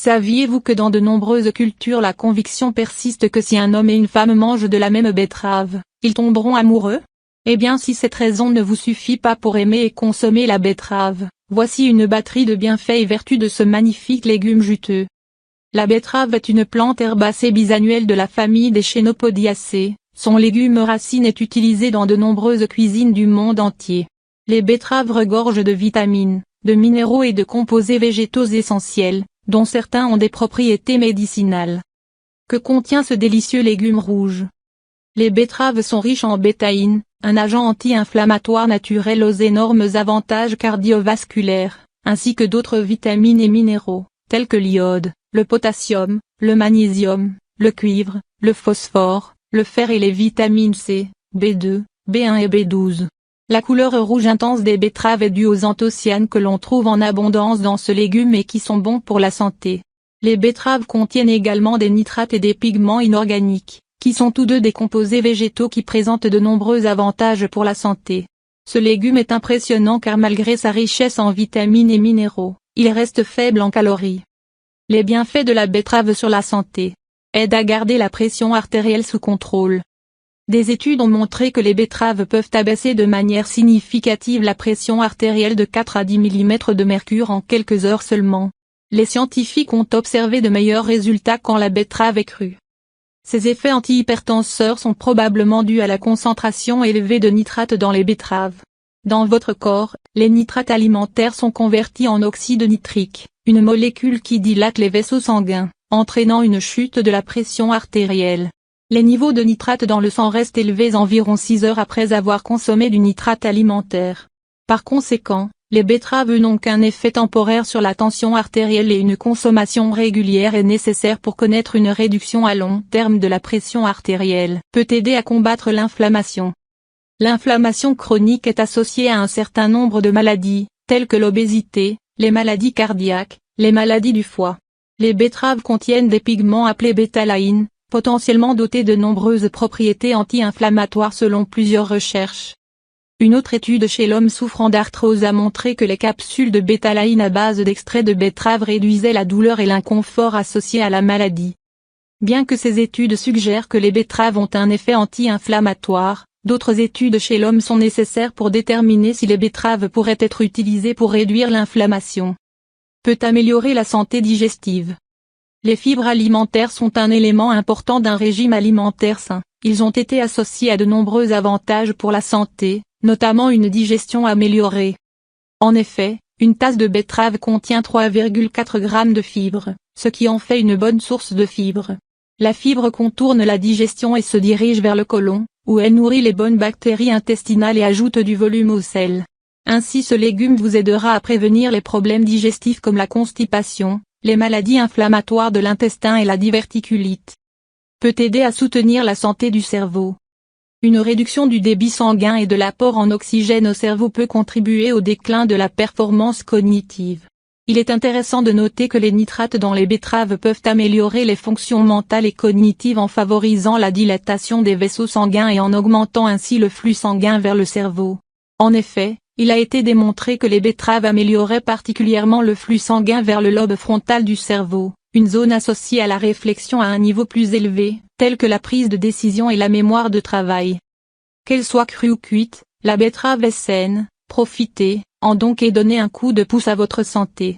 Saviez-vous que dans de nombreuses cultures la conviction persiste que si un homme et une femme mangent de la même betterave, ils tomberont amoureux? Eh bien si cette raison ne vous suffit pas pour aimer et consommer la betterave, voici une batterie de bienfaits et vertus de ce magnifique légume juteux. La betterave est une plante herbacée bisannuelle de la famille des Chenopodiaceae. Son légume racine est utilisé dans de nombreuses cuisines du monde entier. Les betteraves regorgent de vitamines, de minéraux et de composés végétaux essentiels, dont certains ont des propriétés médicinales. Que contient ce délicieux légume rouge? Les betteraves sont riches en bétaïne, un agent anti-inflammatoire naturel aux énormes avantages cardiovasculaires, ainsi que d'autres vitamines et minéraux, tels que l'iode, le potassium, le magnésium, le cuivre, le phosphore, le fer et les vitamines C, B2, B1 et B12. La couleur rouge intense des betteraves est due aux anthocyanes que l'on trouve en abondance dans ce légume et qui sont bons pour la santé. Les betteraves contiennent également des nitrates et des pigments inorganiques, qui sont tous deux des composés végétaux qui présentent de nombreux avantages pour la santé. Ce légume est impressionnant car malgré sa richesse en vitamines et minéraux, il reste faible en calories. Les bienfaits de la betterave sur la santé. Aide à garder la pression artérielle sous contrôle. Des études ont montré que les betteraves peuvent abaisser de manière significative la pression artérielle de 4 à 10 mm de mercure en quelques heures seulement. Les scientifiques ont observé de meilleurs résultats quand la betterave est crue. Ces effets antihypertenseurs sont probablement dus à la concentration élevée de nitrates dans les betteraves. Dans votre corps, les nitrates alimentaires sont convertis en oxyde nitrique, une molécule qui dilate les vaisseaux sanguins, entraînant une chute de la pression artérielle. Les niveaux de nitrate dans le sang restent élevés environ 6 heures après avoir consommé du nitrate alimentaire. Par conséquent, les betteraves n'ont qu'un effet temporaire sur la tension artérielle et une consommation régulière est nécessaire pour connaître une réduction à long terme de la pression artérielle. Peut aider à combattre l'inflammation. L'inflammation chronique est associée à un certain nombre de maladies, telles que l'obésité, les maladies cardiaques, les maladies du foie. Les betteraves contiennent des pigments appelés bétalaïnes, potentiellement dotés de nombreuses propriétés anti-inflammatoires selon plusieurs recherches. Une autre étude chez l'homme souffrant d'arthrose a montré que les capsules de bétalaïne à base d'extrait de betterave réduisaient la douleur et l'inconfort associés à la maladie. Bien que ces études suggèrent que les betteraves ont un effet anti-inflammatoire, d'autres études chez l'homme sont nécessaires pour déterminer si les betteraves pourraient être utilisées pour réduire l'inflammation. Peut améliorer la santé digestive. Les fibres alimentaires sont un élément important d'un régime alimentaire sain. Ils ont été associés à de nombreux avantages pour la santé, notamment une digestion améliorée. En effet, une tasse de betterave contient 3,4 g de fibres, ce qui en fait une bonne source de fibres. La fibre contourne la digestion et se dirige vers le côlon, où elle nourrit les bonnes bactéries intestinales et ajoute du volume au sel. Ainsi ce légume vous aidera à prévenir les problèmes digestifs comme la constipation, les maladies inflammatoires de l'intestin et la diverticulite. Peut aider à soutenir la santé du cerveau. Une réduction du débit sanguin et de l'apport en oxygène au cerveau peut contribuer au déclin de la performance cognitive. Il est intéressant de noter que les nitrates dans les betteraves peuvent améliorer les fonctions mentales et cognitives en favorisant la dilatation des vaisseaux sanguins et en augmentant ainsi le flux sanguin vers le cerveau. En effet, il a été démontré que les betteraves amélioraient particulièrement le flux sanguin vers le lobe frontal du cerveau, une zone associée à la réflexion à un niveau plus élevé, telle que la prise de décision et la mémoire de travail. Qu'elle soit crue ou cuite, la betterave est saine, profitez-en donc et donnez un coup de pouce à votre santé.